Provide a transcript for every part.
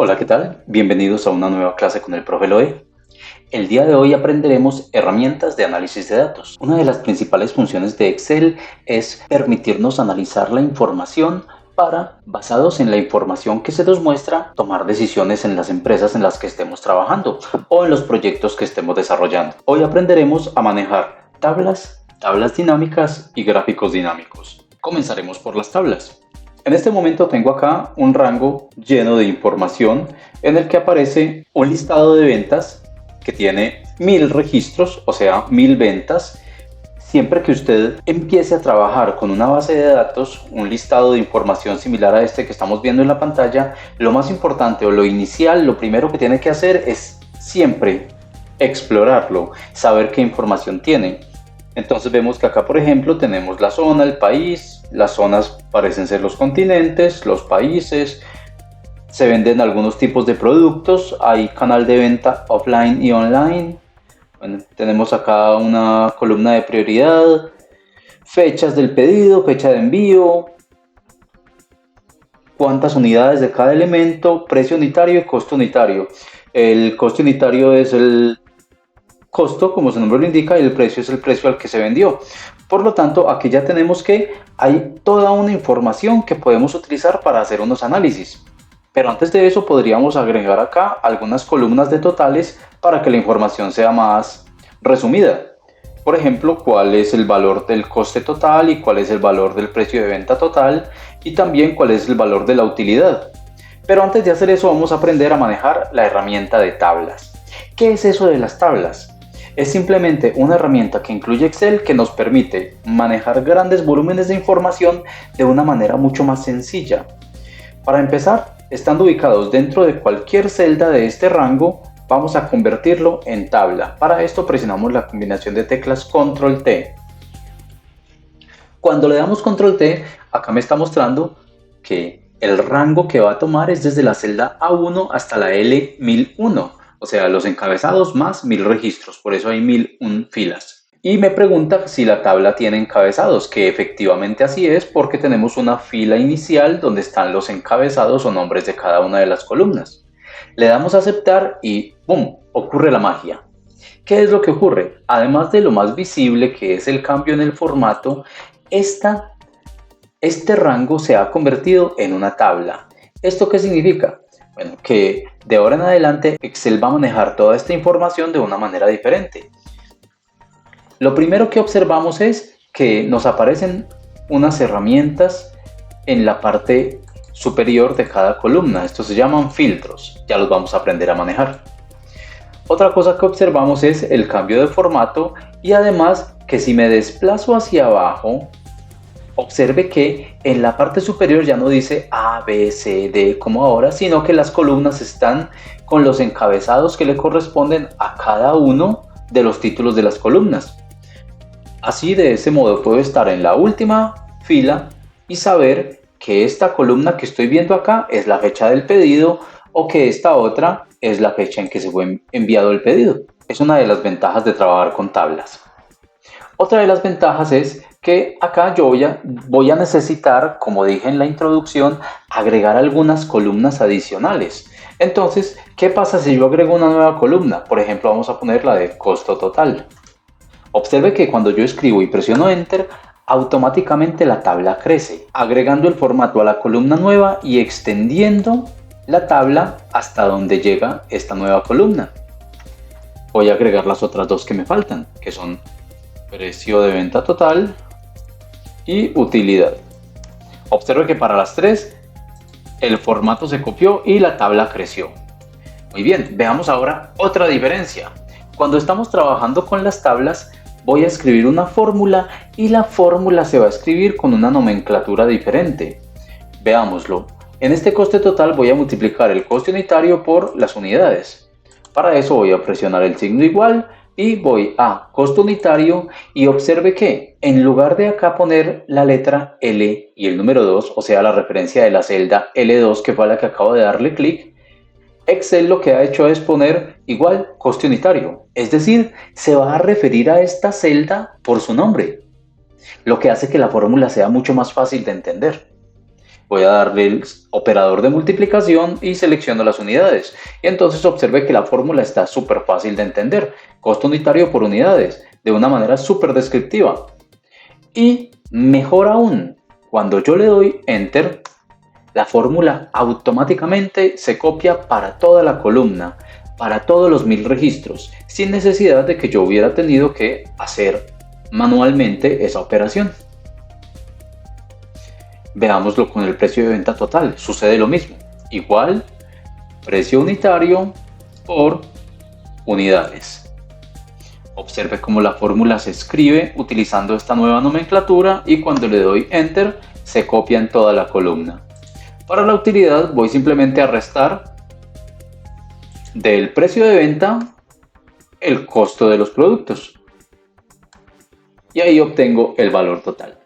Hola, ¿qué tal? Bienvenidos a una nueva clase con el profe Loe. El día de hoy aprenderemos herramientas de análisis de datos. Una de las principales funciones de Excel es permitirnos analizar la información para, basados en la información que se nos muestra, tomar decisiones en las empresas en las que estemos trabajando o en los proyectos que estemos desarrollando. Hoy aprenderemos a manejar tablas, tablas dinámicas y gráficos dinámicos. Comenzaremos por las tablas. En este momento tengo acá un rango lleno de información en el que aparece un listado de ventas que tiene 1000 registros, o sea, 1000 ventas. Siempre que usted empiece a trabajar con una base de datos, un listado de información similar a este que estamos viendo en la pantalla, lo más importante o lo inicial, lo primero que tiene que hacer es siempre explorarlo, saber qué información tiene. Entonces vemos que acá, por ejemplo, tenemos la zona, el país, las zonas parecen ser los continentes, los países, se venden algunos tipos de productos, hay canal de venta offline y online. Bueno, tenemos acá una columna de prioridad, fechas del pedido, fecha de envío, cuántas unidades de cada elemento, precio unitario y costo unitario. El costo unitario es el costo, como su nombre lo indica, y el precio es el precio al que se vendió. Por lo tanto, aquí ya tenemos que hay toda una información que podemos utilizar para hacer unos análisis. Pero antes de eso podríamos agregar acá algunas columnas de totales para que la información sea más resumida. Por ejemplo, cuál es el valor del coste total y cuál es el valor del precio de venta total y también cuál es el valor de la utilidad. Pero antes de hacer eso vamos a aprender a manejar la herramienta de tablas. ¿Qué es eso de las tablas? Es simplemente una herramienta que incluye Excel que nos permite manejar grandes volúmenes de información de una manera mucho más sencilla. Para empezar, estando ubicados dentro de cualquier celda de este rango, vamos a convertirlo en tabla. Para esto presionamos la combinación de teclas Control T. Cuando le damos Control T, acá me está mostrando que el rango que va a tomar es desde la celda A1 hasta la L1001. O sea, los encabezados más 1000 registros, por eso hay 1001 filas. Y me pregunta si la tabla tiene encabezados, que efectivamente así es porque tenemos una fila inicial donde están los encabezados o nombres de cada una de las columnas. Le damos a aceptar y ¡pum! Ocurre la magia. ¿Qué es lo que ocurre? Además de lo más visible que es el cambio en el formato, este rango se ha convertido en una tabla. ¿Esto qué significa? Bueno, que de ahora en adelante Excel va a manejar toda esta información de una manera diferente. Lo primero que observamos es que nos aparecen unas herramientas en la parte superior de cada columna. Estos se llaman filtros. Ya los vamos a aprender a manejar. Otra cosa que observamos es el cambio de formato y además que si me desplazo hacia abajo, observe que en la parte superior ya no dice A, B, C, D como ahora, sino que las columnas están con los encabezados que le corresponden a cada uno de los títulos de las columnas. Así, de ese modo puedo estar en la última fila y saber que esta columna que estoy viendo acá es la fecha del pedido o que esta otra es la fecha en que se fue enviado el pedido. Es una de las ventajas de trabajar con tablas. Otra de las ventajas es que acá yo voy a necesitar, como dije en la introducción, agregar algunas columnas adicionales. Entonces, ¿qué pasa si yo agrego una nueva columna? Por ejemplo, vamos a poner la de costo total. Observe que cuando yo escribo y presiono Enter, automáticamente la tabla crece, agregando el formato a la columna nueva y extendiendo la tabla hasta donde llega esta nueva columna. Voy a agregar las otras dos que me faltan, que son precio de venta total y utilidad. Observe que para las tres el formato se copió y la tabla creció. Muy bien, veamos ahora otra diferencia. Cuando estamos trabajando con las tablas, voy a escribir una fórmula y la fórmula se va a escribir con una nomenclatura diferente. Veámoslo. En este coste total voy a multiplicar el coste unitario por las unidades. Para eso voy a presionar el signo igual y voy a costo unitario y observe que en lugar de acá poner la letra L y el número 2, o sea la referencia de la celda L2 que fue a la que acabo de darle clic, Excel lo que ha hecho es poner igual coste unitario, es decir, se va a referir a esta celda por su nombre, lo que hace que la fórmula sea mucho más fácil de entender. Voy a darle el operador de multiplicación y selecciono las unidades. Y entonces observe que la fórmula está súper fácil de entender. Costo unitario por unidades, de una manera súper descriptiva. Y mejor aún, cuando yo le doy Enter, la fórmula automáticamente se copia para toda la columna, para todos los 1000 registros, sin necesidad de que yo hubiera tenido que hacer manualmente esa operación. Veámoslo con el precio de venta total, sucede lo mismo. Igual, precio unitario por unidades. Observe cómo la fórmula se escribe utilizando esta nueva nomenclatura y cuando le doy Enter se copia en toda la columna. Para la utilidad voy simplemente a restar del precio de venta el costo de los productos y ahí obtengo el valor total.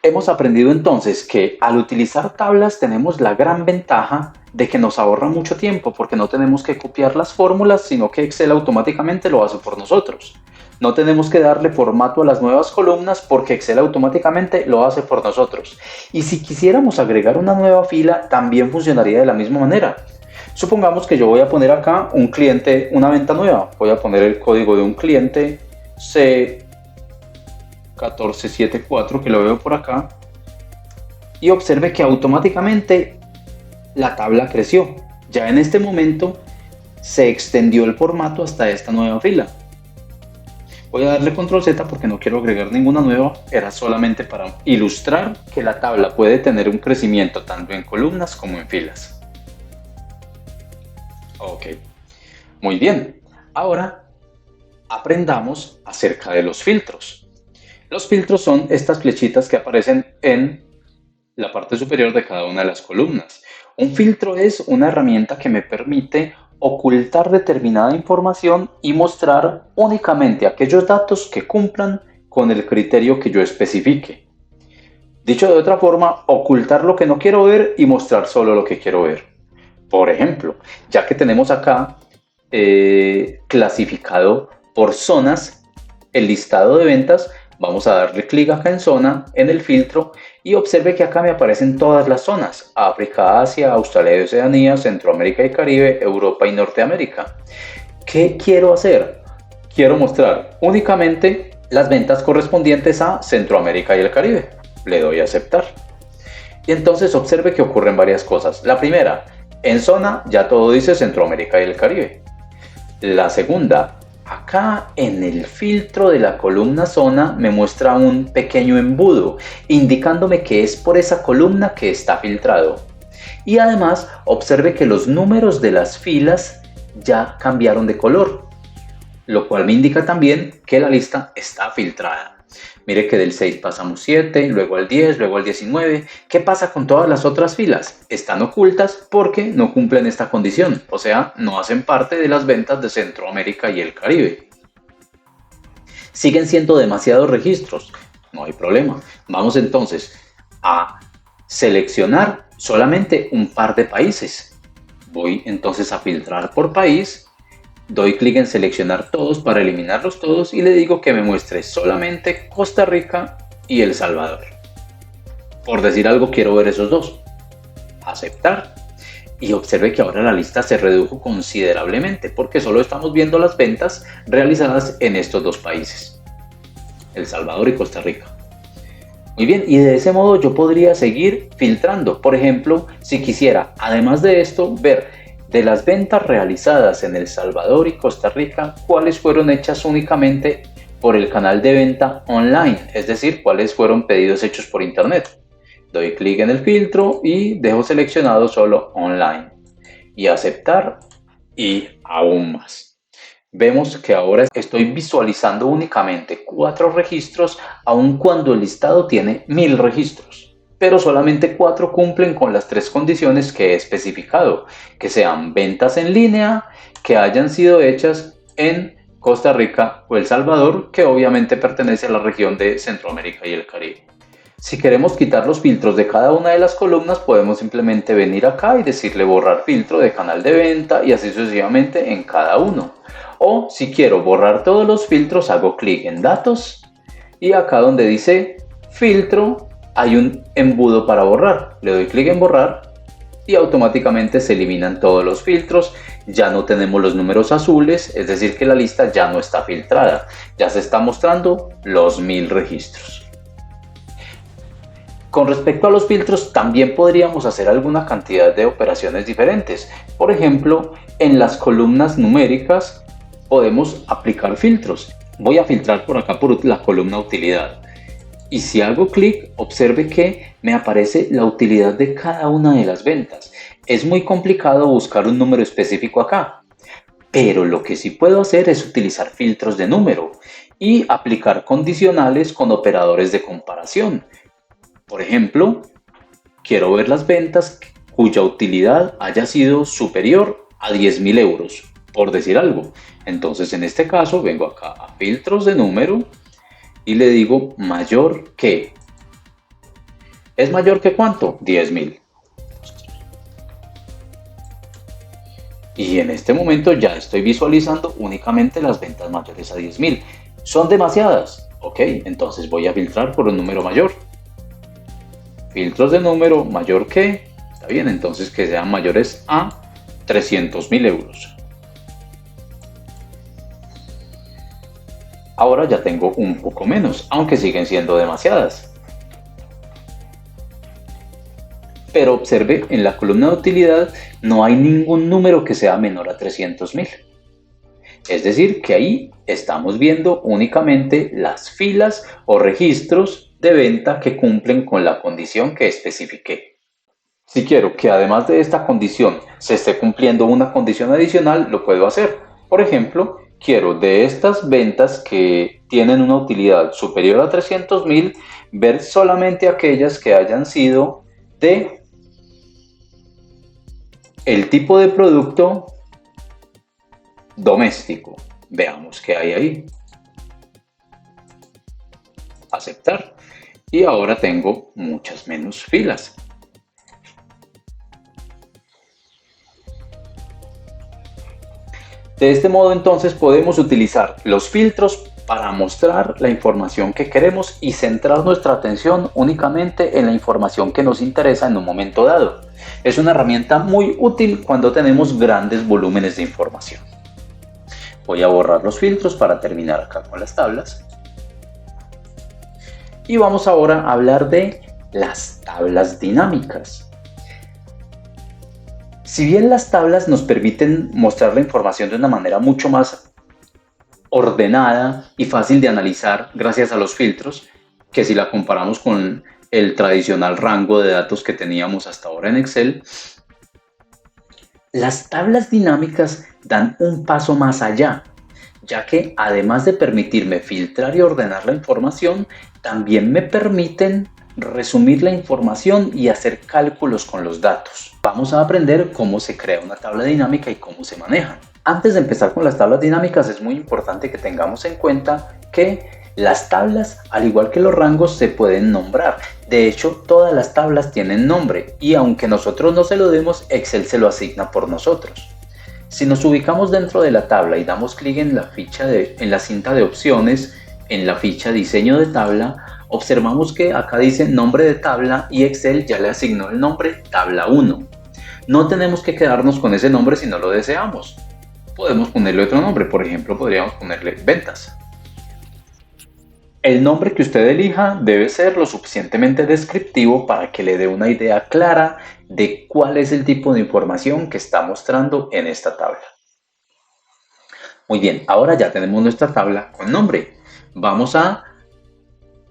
Hemos aprendido entonces que al utilizar tablas tenemos la gran ventaja de que nos ahorra mucho tiempo porque no tenemos que copiar las fórmulas, sino que Excel automáticamente lo hace por nosotros. No tenemos que darle formato a las nuevas columnas porque Excel automáticamente lo hace por nosotros. Y si quisiéramos agregar una nueva fila, también funcionaría de la misma manera. Supongamos que yo voy a poner acá un cliente, una venta nueva. Voy a poner el código de un cliente C1474, que lo veo por acá. Y observe que automáticamente la tabla creció. Ya en este momento se extendió el formato hasta esta nueva fila. Voy a darle control Z porque no quiero agregar ninguna nueva, era solamente para ilustrar que la tabla puede tener un crecimiento tanto en columnas como en filas. Ok, muy bien. Ahora aprendamos acerca de los filtros. Los filtros son estas flechitas que aparecen en la parte superior de cada una de las columnas. Un filtro es una herramienta que me permite ocultar determinada información y mostrar únicamente aquellos datos que cumplan con el criterio que yo especifique. Dicho de otra forma, ocultar lo que no quiero ver y mostrar solo lo que quiero ver. Por ejemplo, ya que tenemos acá clasificado por zonas el listado de ventas, vamos a darle clic acá en zona, en el filtro, y observe que acá me aparecen todas las zonas: África, Asia, Australia y Oceanía, Centroamérica y Caribe, Europa y Norteamérica. ¿Qué quiero hacer? Quiero mostrar únicamente las ventas correspondientes a Centroamérica y el Caribe. Le doy a aceptar. Y entonces observe que ocurren varias cosas. La primera, en zona ya todo dice Centroamérica y el Caribe. La segunda, acá en el filtro de la columna zona me muestra un pequeño embudo indicándome que es por esa columna que está filtrado. Y además observe que los números de las filas ya cambiaron de color, lo cual me indica también que la lista está filtrada. Mire que del 6 pasamos 7, luego al 10, luego al 19. ¿Qué pasa con todas las otras filas? Están ocultas porque no cumplen esta condición, o sea, no hacen parte de las ventas de Centroamérica y el Caribe. Siguen siendo demasiados registros, no hay problema. Vamos entonces a seleccionar solamente un par de países. Voy entonces a filtrar por país. Doy clic en seleccionar todos para eliminarlos todos y le digo que me muestre solamente Costa Rica y El Salvador. Por decir algo, quiero ver esos dos. Aceptar. Y observe que ahora la lista se redujo considerablemente porque solo estamos viendo las ventas realizadas en estos dos países, El Salvador y Costa Rica. Muy bien, y de ese modo yo podría seguir filtrando. Por ejemplo, si quisiera, además de esto, ver de las ventas realizadas en El Salvador y Costa Rica, cuáles fueron hechas únicamente por el canal de venta online, es decir, cuáles fueron pedidos hechos por internet. Doy clic en el filtro y dejo seleccionado solo online. Y aceptar y aún más. Vemos que ahora estoy visualizando únicamente 4 registros, aun cuando el listado tiene 1000 registros. Pero solamente 4 cumplen con las 3 condiciones que he especificado, que sean ventas en línea, que hayan sido hechas en Costa Rica o El Salvador, que obviamente pertenece a la región de Centroamérica y el Caribe. Si queremos quitar los filtros de cada una de las columnas, podemos simplemente venir acá y decirle borrar filtro de canal de venta y así sucesivamente en cada uno. O si quiero borrar todos los filtros, hago clic en datos y acá donde dice filtro hay un embudo para borrar. Le doy clic en borrar y automáticamente se eliminan todos los filtros. Ya no tenemos los números azules, es decir que la lista ya no está filtrada, ya se está mostrando los 1000 registros. Con respecto a los filtros, también podríamos hacer alguna cantidad de operaciones diferentes. Por ejemplo, en las columnas numéricas podemos aplicar filtros. Voy a filtrar por acá por la columna utilidad. Y si hago clic, observe que me aparece la utilidad de cada una de las ventas. Es muy complicado buscar un número específico acá, pero lo que sí puedo hacer es utilizar filtros de número y aplicar condicionales con operadores de comparación. Por ejemplo, quiero ver las ventas cuya utilidad haya sido superior a 10.000 euros, por decir algo. Entonces, en este caso, vengo acá a filtros de número y le digo mayor que. ¿Es mayor que cuánto? 10.000. Y en este momento ya estoy visualizando únicamente las ventas mayores a 10.000. ¿Son demasiadas? Ok, entonces voy a filtrar por un número mayor. Filtros de número mayor que, está bien, entonces que sean mayores a 300.000 euros. Ahora ya tengo un poco menos, aunque siguen siendo demasiadas. Pero observe, en la columna de utilidad no hay ningún número que sea menor a 300.000. Es decir, que ahí estamos viendo únicamente las filas o registros de venta que cumplen con la condición que especifiqué. Si quiero que además de esta condición se esté cumpliendo una condición adicional, lo puedo hacer. Por ejemplo, quiero de estas ventas que tienen una utilidad superior a 300.000, ver solamente aquellas que hayan sido de el tipo de producto doméstico. Veamos qué hay ahí. Aceptar. Y ahora tengo muchas menos filas. De este modo entonces podemos utilizar los filtros para mostrar la información que queremos y centrar nuestra atención únicamente en la información que nos interesa en un momento dado. Es una herramienta muy útil cuando tenemos grandes volúmenes de información. Voy a borrar los filtros para terminar acá con las tablas. Y vamos ahora a hablar de las tablas dinámicas. Si bien las tablas nos permiten mostrar la información de una manera mucho más ordenada y fácil de analizar gracias a los filtros, que si la comparamos con el tradicional rango de datos que teníamos hasta ahora en Excel, las tablas dinámicas dan un paso más allá, ya que además de permitirme filtrar y ordenar la información, también me permiten resumir la información y hacer cálculos con los datos. Vamos a aprender cómo se crea una tabla dinámica y cómo se manejan. Antes de empezar con las tablas dinámicas, es muy importante que tengamos en cuenta que las tablas, al igual que los rangos, se pueden nombrar. De hecho, todas las tablas tienen nombre y aunque nosotros no se lo demos, Excel se lo asigna por nosotros. Si nos ubicamos dentro de la tabla y damos clic en la cinta de opciones, en la ficha diseño de tabla, observamos que acá dice nombre de tabla y Excel ya le asignó el nombre tabla 1. No tenemos que quedarnos con ese nombre si no lo deseamos. Podemos ponerle otro nombre, por ejemplo, podríamos ponerle ventas. El nombre que usted elija debe ser lo suficientemente descriptivo para que le dé una idea clara de cuál es el tipo de información que está mostrando en esta tabla. Muy bien, ahora ya tenemos nuestra tabla con nombre. Vamos a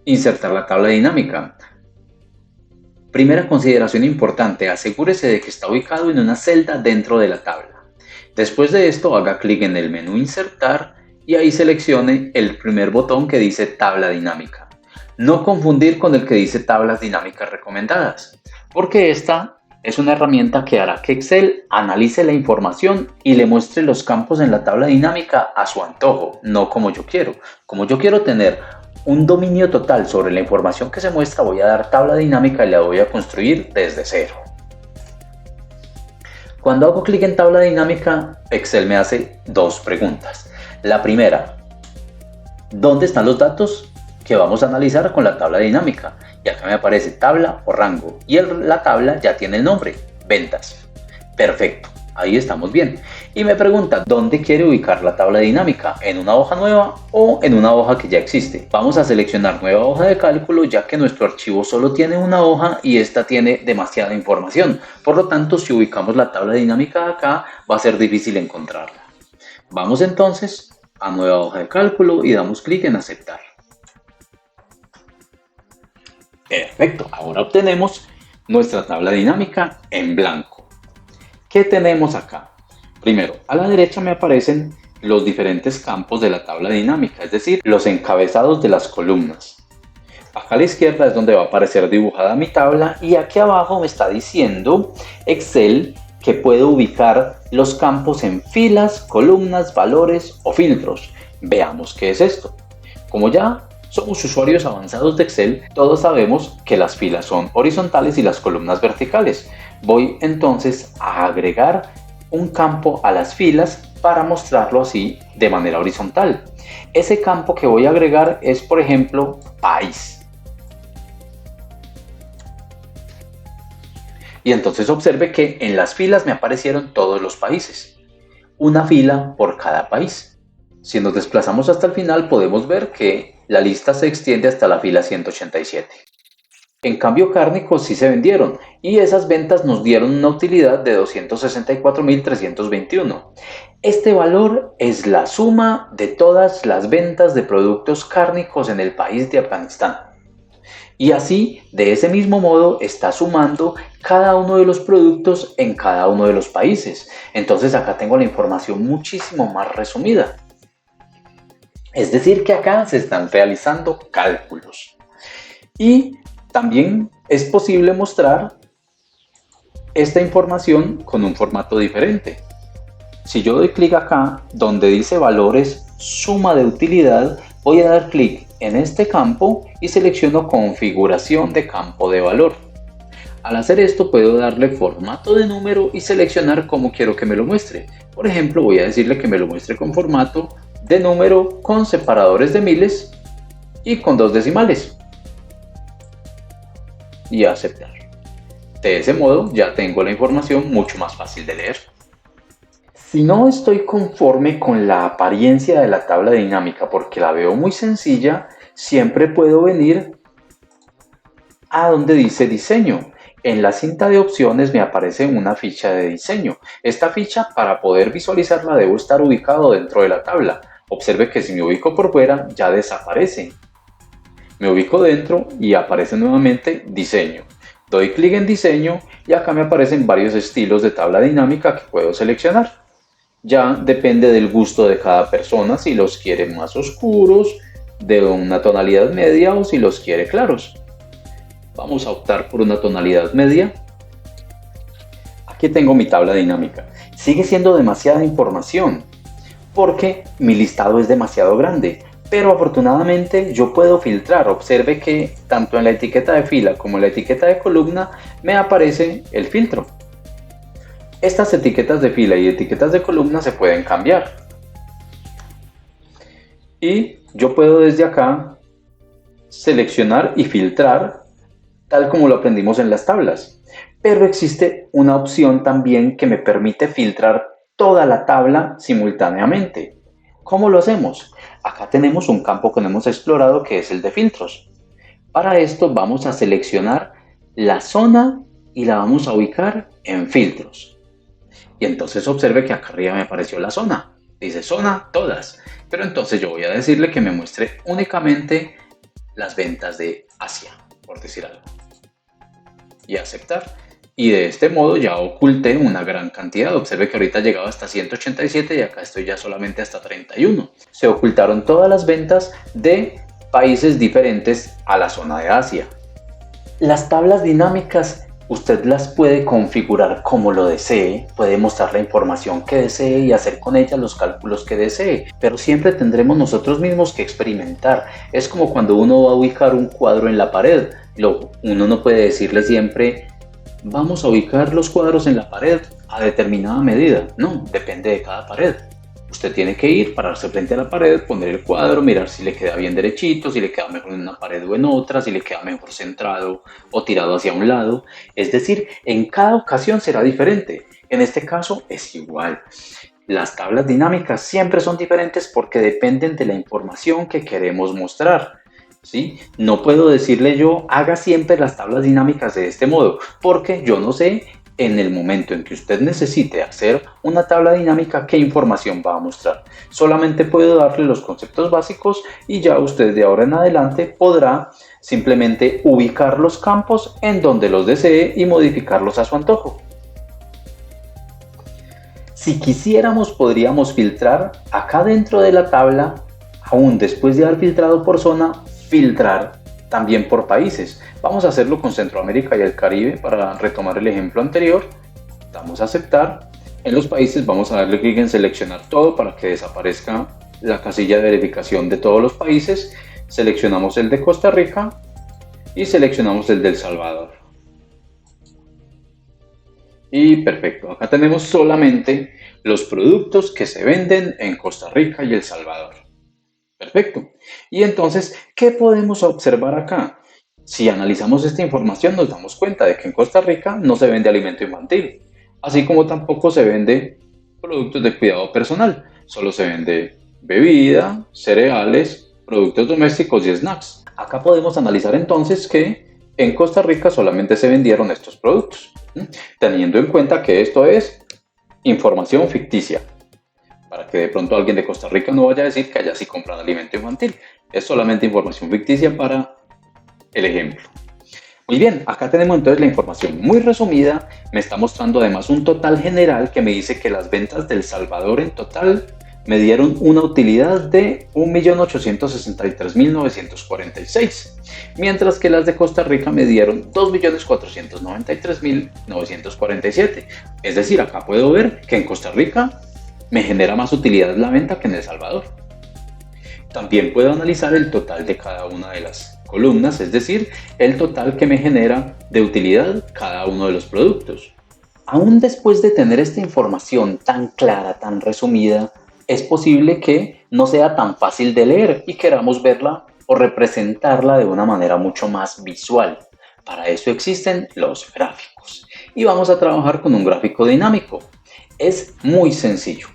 insertar la tabla dinámica. Primera consideración importante, asegúrese de que está ubicado en una celda dentro de la tabla. Después de esto, haga clic en el menú Insertar y ahí seleccione el primer botón que dice Tabla Dinámica. No confundir con el que dice Tablas Dinámicas Recomendadas, porque esta es una herramienta que hará que Excel analice la información y le muestre los campos en la tabla dinámica a su antojo, no como yo quiero. Como yo quiero tener un dominio total sobre la información que se muestra, voy a dar tabla dinámica y la voy a construir desde cero. Cuando hago clic en tabla dinámica, Excel me hace dos preguntas. La primera, ¿dónde están los datos que vamos a analizar con la tabla dinámica. Y acá me aparece tabla o rango y la tabla ya tiene el nombre, ventas. Perfecto, ahí estamos bien. Y me pregunta, ¿dónde quiere ubicar la tabla dinámica? ¿En una hoja nueva o en una hoja que ya existe? Vamos a seleccionar nueva hoja de cálculo, ya que nuestro archivo solo tiene una hoja y esta tiene demasiada información. Por lo tanto, si ubicamos la tabla dinámica acá, va a ser difícil encontrarla. Vamos entonces a nueva hoja de cálculo y damos clic en aceptar. Perfecto, ahora obtenemos nuestra tabla dinámica en blanco. ¿Qué tenemos acá? Primero, a la derecha me aparecen los diferentes campos de la tabla dinámica, es decir, los encabezados de las columnas. Acá a la izquierda es donde va a aparecer dibujada mi tabla y aquí abajo me está diciendo Excel que puedo ubicar los campos en filas, columnas, valores o filtros. Veamos qué es esto. Como ya somos usuarios avanzados de Excel, todos sabemos que las filas son horizontales y las columnas verticales. Voy entonces a agregar un campo a las filas para mostrarlo así de manera horizontal. Ese campo que voy a agregar es, por ejemplo, país. Y entonces observe que en las filas me aparecieron todos los países. Una fila por cada país. Si nos desplazamos hasta el final podemos ver que la lista se extiende hasta la fila 187. En cambio cárnicos sí se vendieron y esas ventas nos dieron una utilidad de 264.321. Este valor es la suma de todas las ventas de productos cárnicos en el país de Afganistán. Y así, de ese mismo modo, está sumando cada uno de los productos en cada uno de los países. Entonces acá tengo la información muchísimo más resumida. Es decir, que acá se están realizando cálculos. Y también es posible mostrar esta información con un formato diferente. Si yo doy clic acá, donde dice valores, suma de utilidad, voy a dar clic en este campo y selecciono configuración de campo de valor. Al hacer esto puedo darle formato de número y seleccionar cómo quiero que me lo muestre. Por ejemplo, voy a decirle que me lo muestre con formato de número con separadores de miles y con 2 decimales. Y aceptar. De ese modo ya tengo la información mucho más fácil de leer. Si no estoy conforme con la apariencia de la tabla dinámica porque la veo muy sencilla, siempre puedo venir a donde dice diseño. En la cinta de opciones me aparece una ficha de diseño. Esta ficha, para poder visualizarla, debo estar ubicado dentro de la tabla. Observe que si me ubico por fuera ya desaparece. Me ubico dentro y aparece nuevamente diseño. Doy clic en diseño y acá me aparecen varios estilos de tabla dinámica que puedo seleccionar. Ya depende del gusto de cada persona si los quiere más oscuros, de una tonalidad media o si los quiere claros. Vamos a optar por una tonalidad media. Aquí tengo mi tabla dinámica. Sigue siendo demasiada información porque mi listado es demasiado grande. Pero afortunadamente yo puedo filtrar. Observe que tanto en la etiqueta de fila como en la etiqueta de columna me aparece el filtro. Estas etiquetas de fila y etiquetas de columna se pueden cambiar. Y yo puedo desde acá seleccionar y filtrar tal como lo aprendimos en las tablas. Pero existe una opción también que me permite filtrar toda la tabla simultáneamente. ¿Cómo lo hacemos? Acá tenemos un campo que no hemos explorado que es el de filtros. Para esto vamos a seleccionar la zona y la vamos a ubicar en filtros. Y entonces observe que acá arriba me apareció la zona. Dice zona todas. Pero entonces yo voy a decirle que me muestre únicamente las ventas de Asia, por decir algo. Y aceptar. Y de este modo ya oculté una gran cantidad. Observe que ahorita llegaba hasta 187 y acá estoy ya solamente hasta 31. Se ocultaron todas las ventas de países diferentes a la zona de Asia. Las tablas dinámicas usted las puede configurar como lo desee, puede mostrar la información que desee y hacer con ella los cálculos que desee, pero siempre tendremos nosotros mismos que experimentar. Es como cuando uno va a ubicar un cuadro en la pared. Uno no puede decirle siempre vamos a ubicar los cuadros en la pared a determinada medida. No, depende de cada pared. Usted tiene que ir, pararse frente a la pared, poner el cuadro, mirar si le queda bien derechito, si le queda mejor en una pared o en otra, si le queda mejor centrado o tirado hacia un lado. Es decir, en cada ocasión será diferente. En este caso es igual. Las tablas dinámicas siempre son diferentes porque dependen de la información que queremos mostrar. ¿Sí? No puedo decirle yo, haga siempre las tablas dinámicas de este modo, porque yo no sé en el momento en que usted necesite hacer una tabla dinámica qué información va a mostrar. Solamente puedo darle los conceptos básicos y ya usted de ahora en adelante podrá simplemente ubicar los campos en donde los desee y modificarlos a su antojo. Si quisiéramos, podríamos filtrar acá dentro de la tabla, aún después de haber filtrado por zona, filtrar también por países. Vamos a hacerlo con Centroamérica y el Caribe para retomar el ejemplo anterior. Damos a aceptar. En los países vamos a darle clic en seleccionar todo para que desaparezca la casilla de verificación de todos los países. Seleccionamos el de Costa Rica y seleccionamos el de El Salvador. Y perfecto, acá tenemos solamente los productos que se venden en Costa Rica y El Salvador. Perfecto. Y entonces, ¿qué podemos observar acá? Si analizamos esta información nos damos cuenta de que en Costa Rica no se vende alimento infantil, así como tampoco se vende productos de cuidado personal, solo se vende bebida, cereales, productos domésticos y snacks. Acá podemos analizar entonces que en Costa Rica solamente se vendieron estos productos, teniendo en cuenta que esto es información ficticia, para que de pronto alguien de Costa Rica no vaya a decir que allá sí compran alimento infantil. Es solamente información ficticia para el ejemplo. Muy bien, acá tenemos entonces la información muy resumida. Me está mostrando además un total general que me dice que las ventas del Salvador en total me dieron una utilidad de 1.863.946, mientras que las de Costa Rica me dieron 2.493.947. Es decir, acá puedo ver que en Costa Rica me genera más utilidad la venta que en El Salvador. También puedo analizar el total de cada una de las columnas, es decir, el total que me genera de utilidad cada uno de los productos. Aún después de tener esta información tan clara, tan resumida, es posible que no sea tan fácil de leer y queramos verla o representarla de una manera mucho más visual. Para eso existen los gráficos. Y vamos a trabajar con un gráfico dinámico. Es muy sencillo.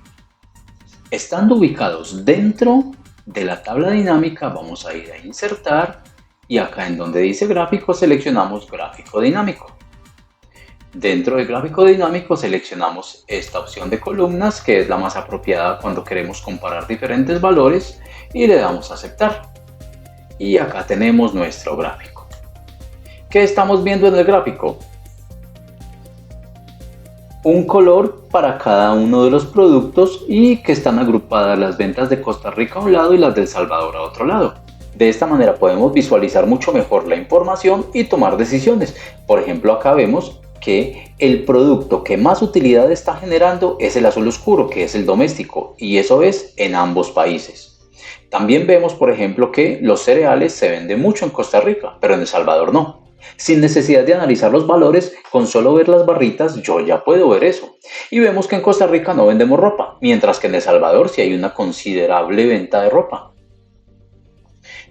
Estando ubicados dentro de la tabla dinámica, vamos a ir a insertar y acá en donde dice gráfico seleccionamos gráfico dinámico. Dentro del gráfico dinámico seleccionamos esta opción de columnas, que es la más apropiada cuando queremos comparar diferentes valores, y le damos a aceptar. Y acá tenemos nuestro gráfico. ¿Qué estamos viendo en el gráfico? Un color para cada uno de los productos y que están agrupadas las ventas de Costa Rica a un lado y las de El Salvador a otro lado. De esta manera podemos visualizar mucho mejor la información y tomar decisiones. Por ejemplo, acá vemos que el producto que más utilidad está generando es el azul oscuro, que es el doméstico, y eso es en ambos países. También vemos, por ejemplo, que los cereales se venden mucho en Costa Rica, pero en El Salvador no. Sin necesidad de analizar los valores, con solo ver las barritas yo ya puedo ver eso. Y vemos que en Costa Rica no vendemos ropa, mientras que en El Salvador sí hay una considerable venta de ropa.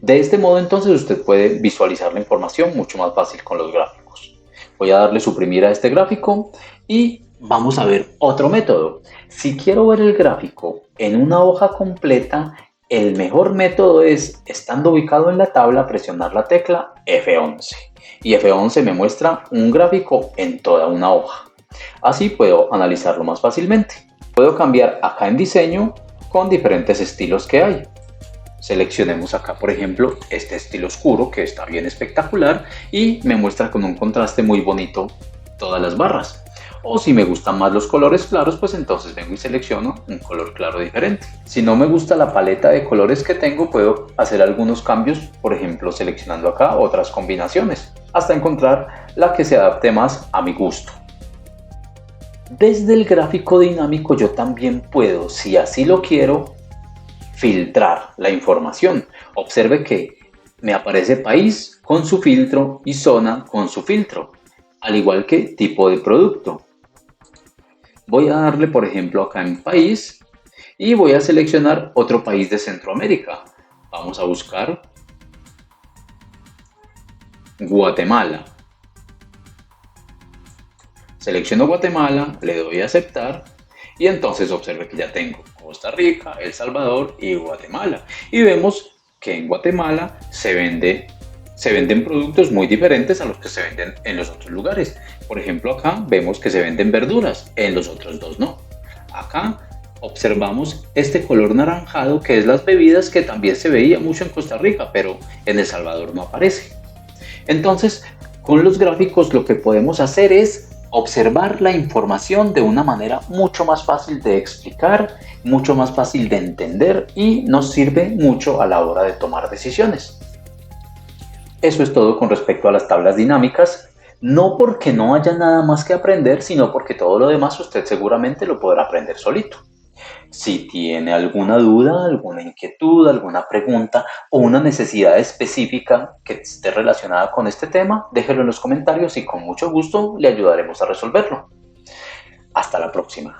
De este modo entonces usted puede visualizar la información mucho más fácil con los gráficos. Voy a darle suprimir a este gráfico y vamos a ver otro método. Si quiero ver el gráfico en una hoja completa, el mejor método es, estando ubicado en la tabla, presionar la tecla F11. Y F11 me muestra un gráfico en toda una hoja. Así puedo analizarlo más fácilmente. Puedo cambiar acá en diseño con diferentes estilos que hay. Seleccionemos acá, por ejemplo, este estilo oscuro que está bien espectacular y me muestra con un contraste muy bonito todas las barras. O si me gustan más los colores claros, pues entonces vengo y selecciono un color claro diferente. Si no me gusta la paleta de colores que tengo, puedo hacer algunos cambios, por ejemplo, seleccionando acá otras combinaciones, hasta encontrar la que se adapte más a mi gusto. Desde el gráfico dinámico yo también puedo, si así lo quiero, filtrar la información. Observe que me aparece país con su filtro y zona con su filtro, al igual que tipo de producto. Voy a darle, por ejemplo, acá en país y voy a seleccionar otro país de Centroamérica. Vamos a buscar Guatemala. Selecciono Guatemala, le doy a aceptar y entonces observe que ya tengo Costa Rica, El Salvador y Guatemala. Y vemos que en Guatemala se venden productos muy diferentes a los que se venden en los otros lugares. Por ejemplo, acá vemos que se venden verduras, en los otros dos no. Acá observamos este color naranjado que es las bebidas que también se veía mucho en Costa Rica, pero en El Salvador no aparece. Entonces, con los gráficos lo que podemos hacer es observar la información de una manera mucho más fácil de explicar, mucho más fácil de entender y nos sirve mucho a la hora de tomar decisiones. Eso es todo con respecto a las tablas dinámicas, no porque no haya nada más que aprender, sino porque todo lo demás usted seguramente lo podrá aprender solito. Si tiene alguna duda, alguna inquietud, alguna pregunta o una necesidad específica que esté relacionada con este tema, déjelo en los comentarios y con mucho gusto le ayudaremos a resolverlo. Hasta la próxima.